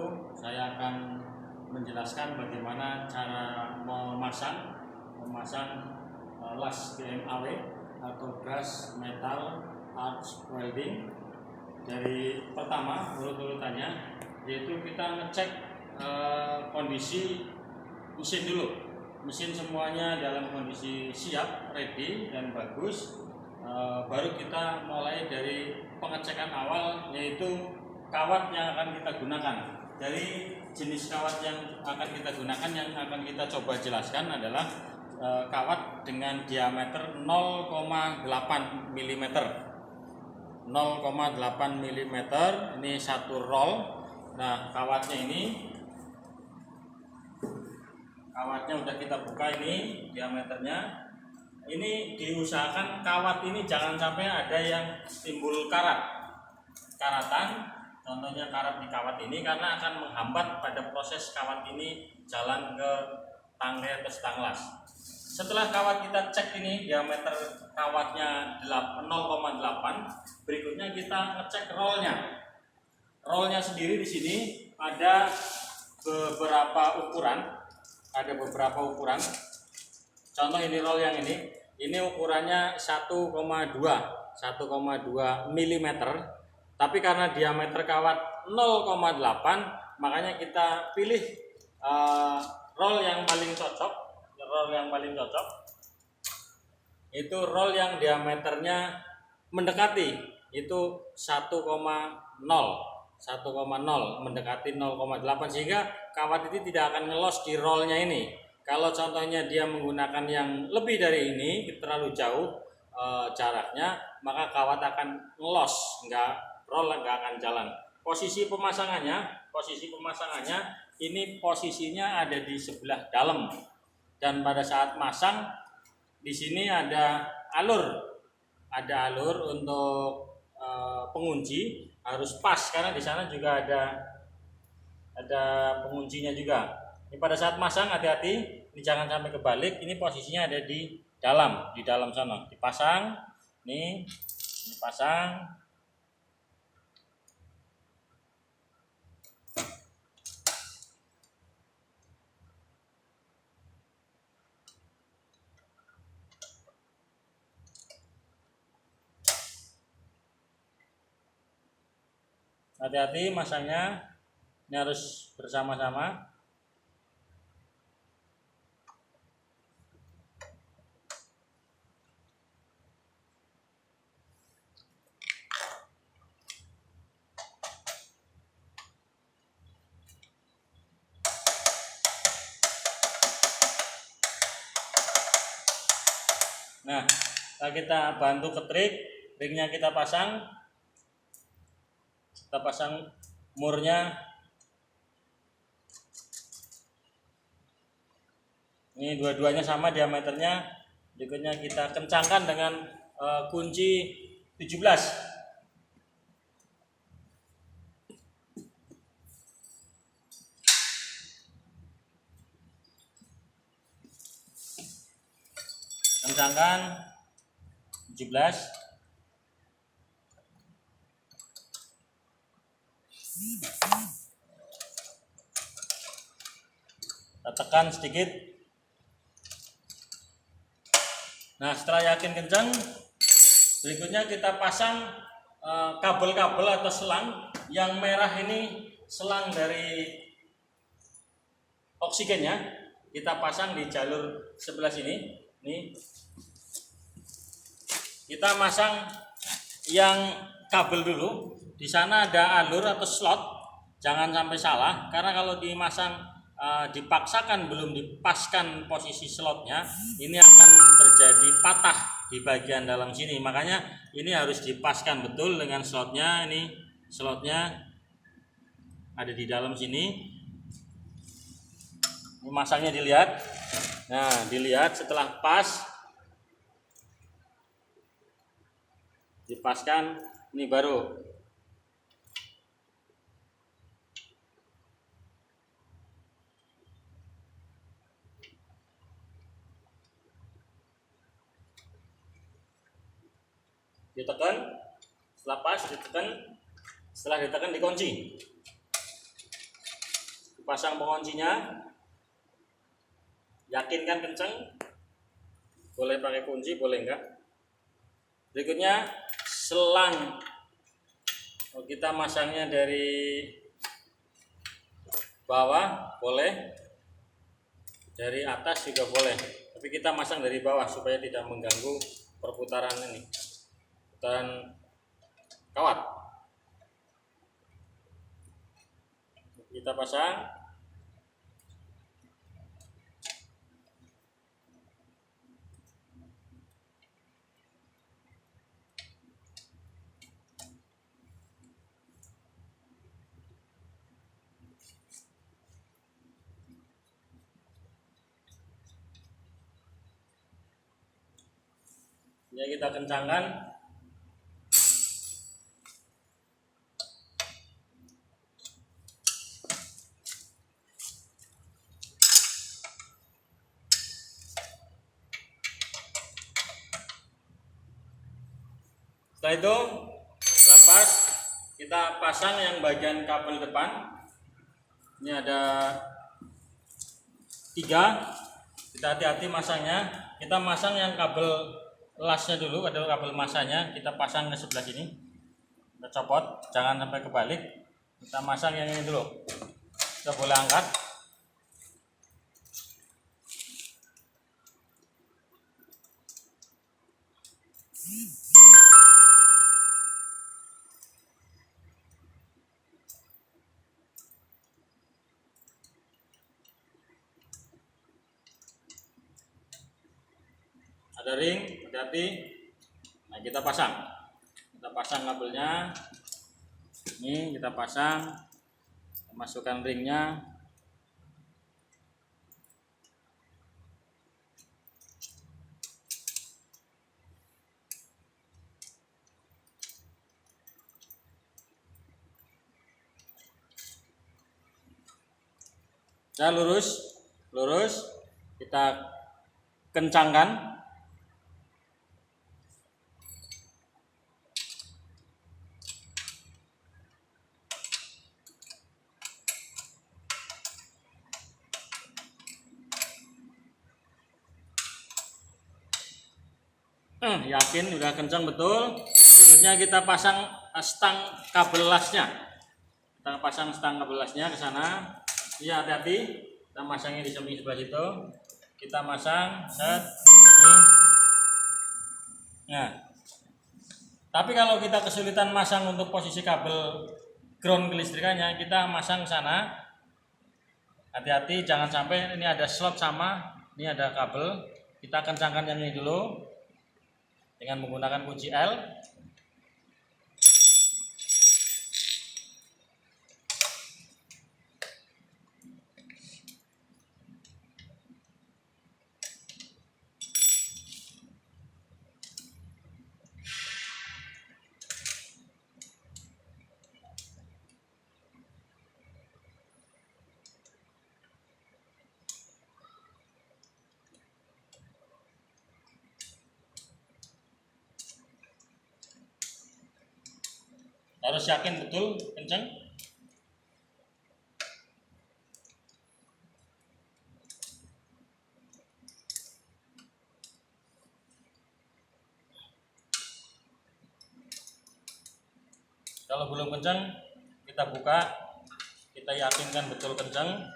persatu saya akan menjelaskan bagaimana cara memasang las GMAW atau gas metal arch welding. Dari pertama urut-urutannya, yaitu kita ngecek kondisi mesin dulu. Mesin semuanya dalam kondisi siap, ready dan bagus. Baru kita mulai dari pengecekan awal, yaitu kawat yang akan kita gunakan. Dari jenis kawat yang akan kita gunakan, yang akan kita coba jelaskan adalah kawat dengan diameter 0,8 mm. 0,8 mm ini satu roll. Nah, kawatnya udah kita buka, ini diameternya. Ini diusahakan kawat ini jangan sampai ada yang timbul karatan. Contohnya karat di kawat ini, karena akan menghambat pada proses kawat ini jalan ke tangkai atau stang las. Setelah kawat kita cek ini diameter kawatnya 0,8, berikutnya kita ngecek rollnya. Rollnya sendiri di sini ada beberapa ukuran. Contoh ini roll yang ini ukurannya 1,2 mm. Tapi karena diameter kawat 0,8, makanya kita pilih roll yang paling cocok. Itu roll yang diameternya mendekati itu 1,0 mendekati 0,8, sehingga kawat itu tidak akan ngelos di rollnya ini. Kalau contohnya dia menggunakan yang lebih dari ini, terlalu jauh jaraknya, maka kawat akan ngelos, roll nggak akan jalan. Posisi pemasangannya ini posisinya ada di sebelah dalam, dan pada saat masang di sini ada alur untuk pengunci, harus pas karena di sana juga ada penguncinya juga. Ini pada saat masang hati-hati, ini jangan sampai kebalik. Ini posisinya ada di dalam sana. Dipasang, dipasang. Hati-hati masangnya, ini harus bersama-sama. Nah, kita bantu ke triknya kita pasang murnya. Ini dua-duanya sama diameternya. Berikutnya kita kencangkan dengan kunci 17. Kencangkan 17. Kita tekan sedikit. Nah, setelah yakin kencang, berikutnya kita pasang kabel-kabel atau selang. Yang merah ini selang dari oksigennya, kita pasang di jalur sebelah sini. Nih, kita masang yang kabel dulu. Di sana ada alur atau slot, jangan sampai salah, karena kalau dipaksakan belum dipaskan posisi slotnya, ini akan terjadi patah di bagian dalam sini. Makanya ini harus dipaskan betul dengan slotnya. Ini slotnya ada di dalam sini. Ini masangnya dilihat. Nah, dilihat setelah pas, dipaskan, ini baru. Ditekan, setelah pas ditekan, setelah ditekan dikunci. pasang penguncinya. Yakinkan kenceng. Boleh pakai kunci, boleh enggak. Berikutnya selang. Kita masangnya dari bawah boleh, dari atas juga boleh. Tapi kita masang dari bawah supaya tidak mengganggu perputaran ini, putaran kawat. Kita pasang. Ya, kita kencangkan. Setelah itu lepas, kita pasang yang bagian kabel depan. Ini ada 3. Kita hati-hati masangnya. Kita masang yang kabel lasnya dulu, ada kabel masanya kita pasang ke sebelah sini. Kita copot, jangan sampai kebalik. Kita masang yang ini dulu. Kita boleh angkat. Ada ring, hati-hati. Nah, kita pasang kabelnya. Ini kita pasang, masukkan ringnya. Nah, lurus, kita kencangkan. Yakin udah kencang betul. Berikutnya kita pasang stang kabel lasnya. Kita pasang stang kabel lasnya ke sana. Iya, hati-hati. Kita masangnya di samping sebelah situ. Kita masang, set. Ini. Nah. Tapi kalau kita kesulitan masang untuk posisi kabel ground kelistrikannya, kita masang ke sana. Hati-hati, jangan sampai ini ada slot sama, ini ada kabel. Kita kencangkan yang ini dulu dengan menggunakan kunci L. Harus yakin betul kencang. Kalau belum kencang, kita buka, kita yakinkan betul kencang.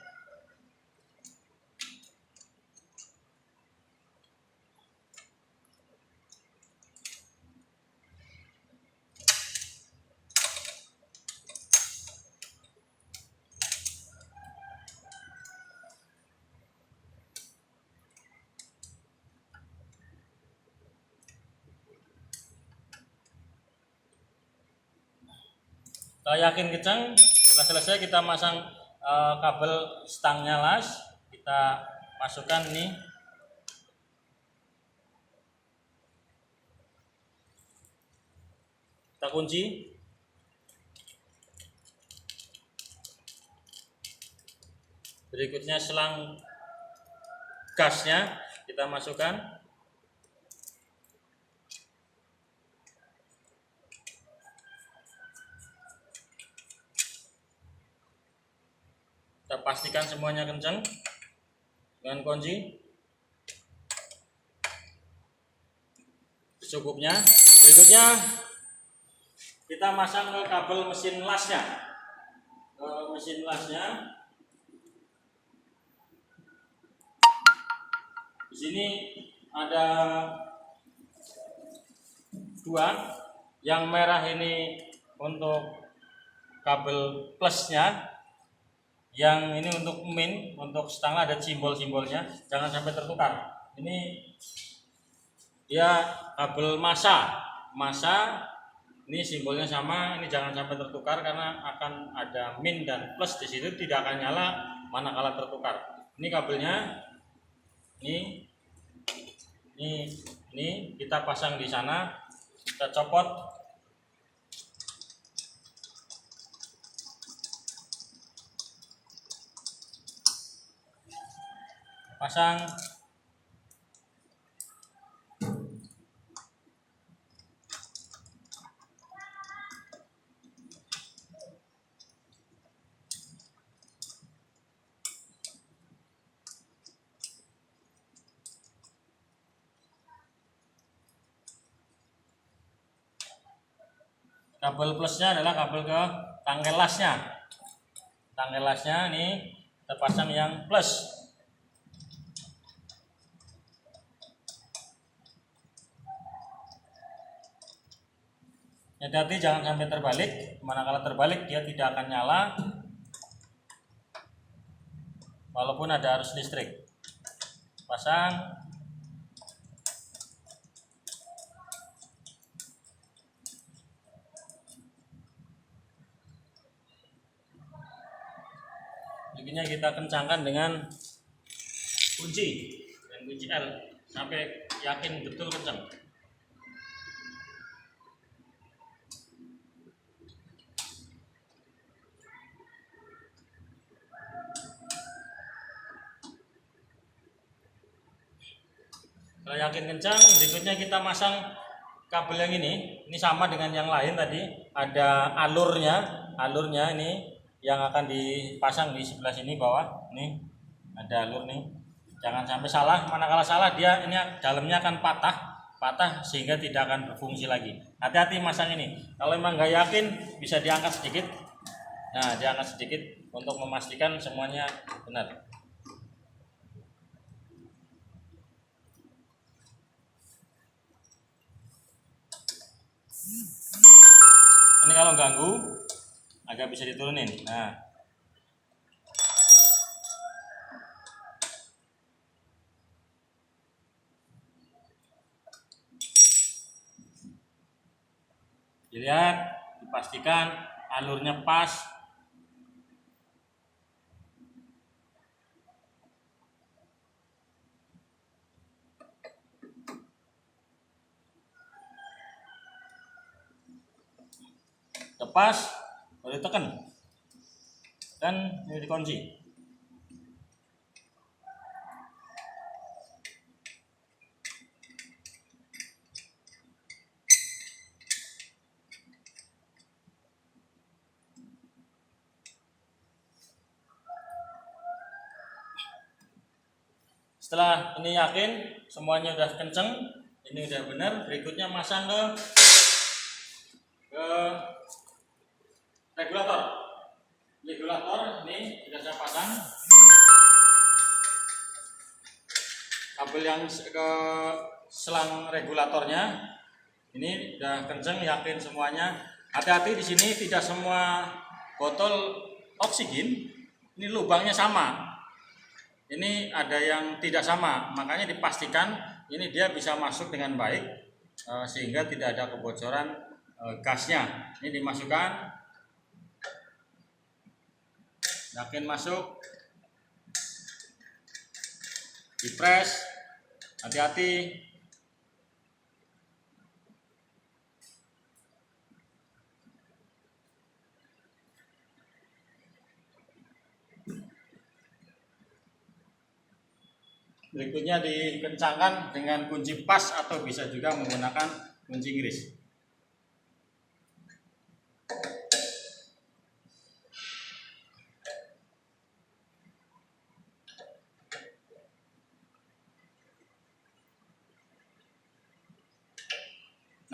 Kalau yakin kencang, setelah selesai kita masang kabel stangnya las, kita masukkan nih. Kita kunci. Berikutnya selang gasnya kita masukkan. Kita pastikan semuanya kencang dengan kunci secukupnya. Berikutnya kita masang ke kabel mesin lasnya. Di sini ada dua, yang merah ini untuk kabel plusnya, yang ini untuk min, untuk stang ada simbol-simbolnya, jangan sampai tertukar. Ini dia kabel massa, ini simbolnya sama, ini jangan sampai tertukar karena akan ada min dan plus di situ, tidak akan nyala manakala tertukar. Ini kabelnya, ini kita pasang di sana, kita copot. Pasang. Kabel plusnya adalah kabel ke tangkel lasnya. Tangkel lasnya ini kita pasang yang plus. Hati-hati jangan sampai terbalik, manakala terbalik dia tidak akan nyala walaupun ada arus listrik. Pasang. Begini kita kencangkan dengan kunci L sampai yakin betul kencang. Kalau yakin kencang, berikutnya kita masang kabel yang ini sama dengan yang lain tadi, ada alurnya ini yang akan dipasang di sebelah sini bawah. Nih ada alur nih, jangan sampai salah, manakala salah dia ini dalamnya akan patah sehingga tidak akan berfungsi lagi. Hati-hati masang ini, kalau memang nggak yakin bisa diangkat sedikit. Nah, diangkat sedikit untuk memastikan semuanya benar. Ini kalau ganggu agak bisa diturunin. Nah, dilihat, dipastikan alurnya pas. Lepas baru tekan dan ini dikunci. Setelah ini yakin semuanya udah kenceng, ini udah benar, berikutnya masang ke regulator ini sudah saya pasang. Kabel yang ke selang regulatornya ini udah kenceng, yakin semuanya. Hati-hati di sini tidak semua botol oksigen ini lubangnya sama. Ini ada yang tidak sama, makanya dipastikan ini dia bisa masuk dengan baik sehingga tidak ada kebocoran gasnya. Ini dimasukkan, yakin masuk, dipres, hati-hati. Berikutnya dikencangkan dengan kunci pas atau bisa juga menggunakan kunci Inggris.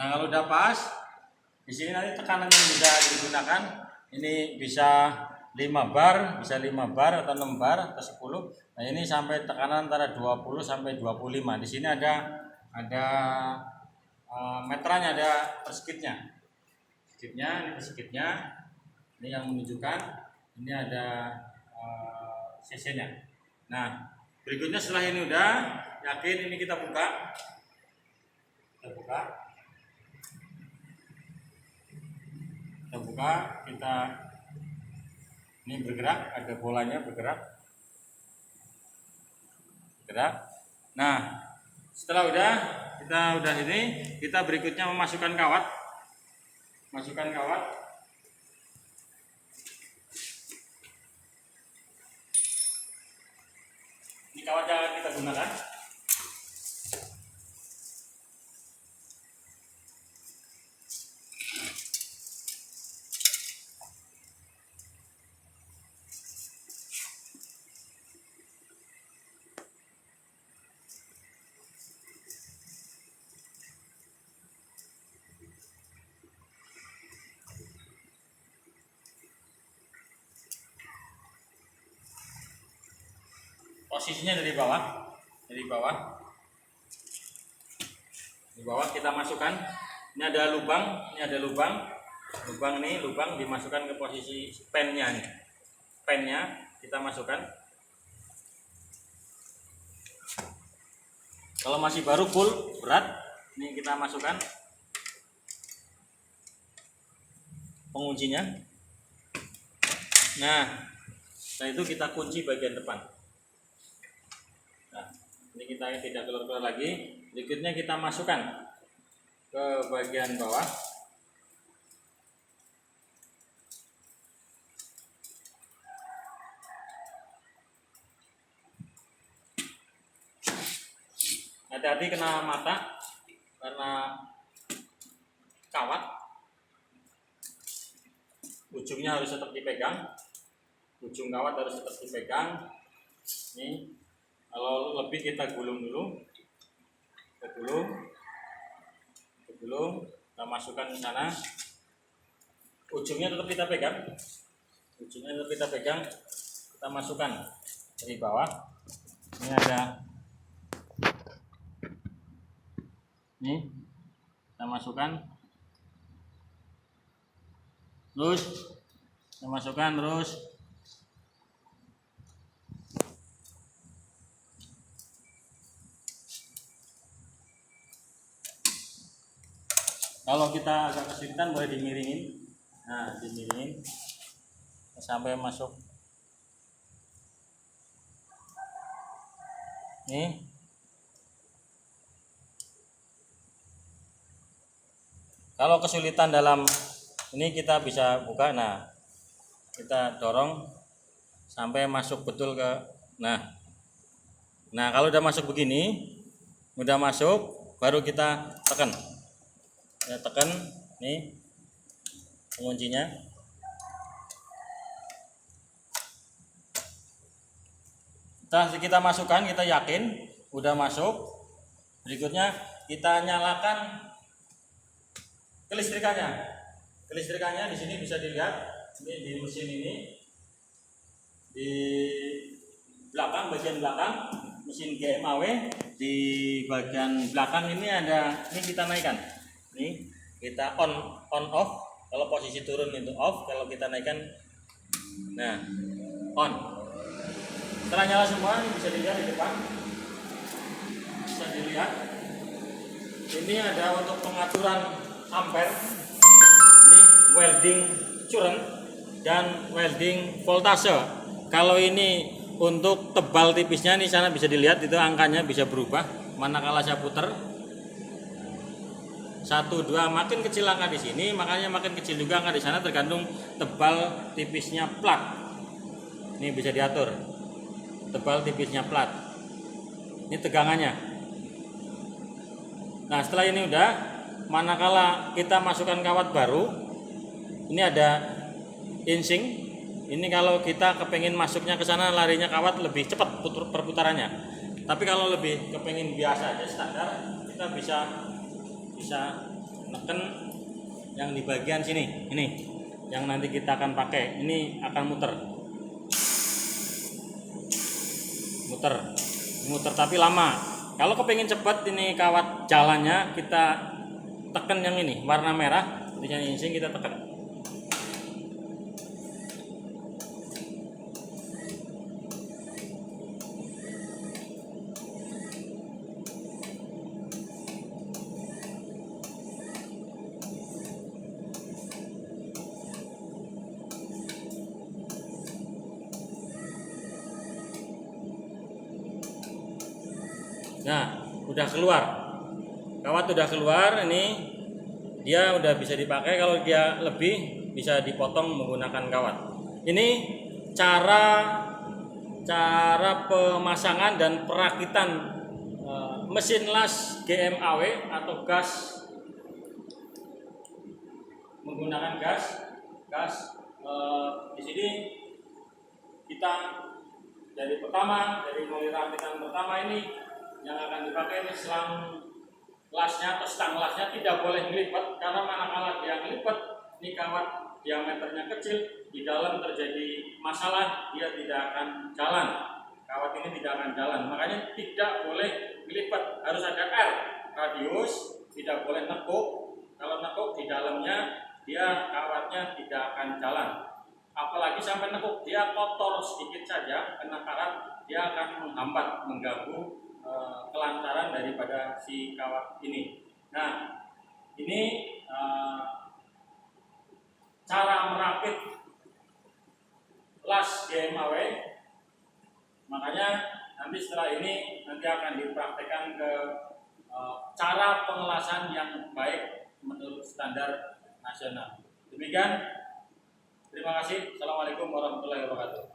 Nah, kalau udah pas, di sini nanti tekanan yang bisa digunakan ini bisa 5 bar, bisa 5 bar atau 6 bar atau 10. Nah, ini sampai tekanan antara 20 sampai 25. Di sini ada meterannya, ada perskitnya. Ini perskitnya. Ini yang menunjukkan ini ada cc-nya. Nah, berikutnya setelah ini udah yakin, ini kita buka. Kita buka, kita ini bergerak, ada bolanya bergerak. Nah, setelah kita udah ini, kita berikutnya memasukkan kawat. Ini kawat yang kita gunakan. Posisinya dari bawah. Di bawah kita masukkan. Ini ada lubang, lubang dimasukkan ke posisi pennya nih. Pennya kita masukkan. Kalau masih baru full berat, ini kita masukkan penguncinya. Nah, setelah itu kita kunci bagian depan. Nah, ini kita tidak keluar lagi. Berikutnya kita masukkan ke bagian bawah. Hati-hati kena mata karena kawat. Ujungnya harus tetap dipegang. Ujung kawat harus tetap dipegang. Nih. Kalau lebih kita gulung dulu, kita masukkan ke sana. Ujungnya tetap kita pegang, kita masukkan dari bawah. Ini ada, nih kita masukkan, terus. Kalau kita agak kesulitan boleh dimiringin. Nah, dimiringin sampai masuk. Nih. Kalau kesulitan dalam ini kita bisa buka. Nah, kita dorong sampai masuk betul ke. Nah, kalau udah masuk begini, baru kita tekan. Ya, tekan nih penguncinya. Kita masukkan, kita yakin udah masuk. Berikutnya kita nyalakan kelistrikannya. Di sini bisa dilihat, ini di mesin ini, di belakang, bagian belakang mesin GMAW, di bagian belakang ini ada, ini kita naikkan. Nih kita on off. Kalau posisi turun itu off, kalau kita naikkan, nah on. Setelah nyala semua, ini bisa dilihat di depan, ini ada untuk pengaturan ampere, ini welding current dan welding voltase. Kalau ini untuk tebal tipisnya, nih sana bisa dilihat itu angkanya bisa berubah manakala saya putar. 1, 2, makin kecil angka di sini, makanya makin kecil juga angka di sana, tergantung tebal tipisnya plat. Ini bisa diatur. Tebal tipisnya plat. Ini tegangannya. Nah, setelah ini udah, manakala kita masukkan kawat baru, ini ada insing. Ini kalau kita kepengen masuknya ke sana, larinya kawat lebih cepat perputarannya. Tapi kalau lebih kepengen biasa aja standar, kita bisa neken yang di bagian sini, ini yang nanti kita akan pakai. Ini akan muter tapi lama. Kalau kepingin cepat ini kawat jalannya, kita tekan yang ini warna merah, ini kita tekan. Nah, udah keluar. Kawat udah keluar, ini dia udah bisa dipakai. Kalau dia lebih bisa dipotong menggunakan kawat. Ini cara pemasangan dan perakitan mesin las GMAW atau gas menggunakan gas. Di sini kita dari mulai rakitan pertama ini yang akan dipakai ini selang lasnya atau stang lasnya tidak boleh melipat, karena manakala dia melipat ini kawat diameternya kecil, di dalam terjadi masalah, dia tidak akan jalan. Kawat ini tidak akan jalan, makanya tidak boleh melipat, harus ada R radius, tidak boleh nekuk. Kalau nekuk di dalamnya dia kawatnya tidak akan jalan. Apalagi sampai nekuk, dia kotor sedikit saja kena karat, dia akan menghambat, mengganggu kelancaran daripada si kawat ini. Nah, ini cara merakit las GMAW. Makanya nanti setelah ini akan dipraktekkan ke cara pengelasan yang baik menurut standar nasional. Demikian, terima kasih. Assalamualaikum warahmatullahi wabarakatuh.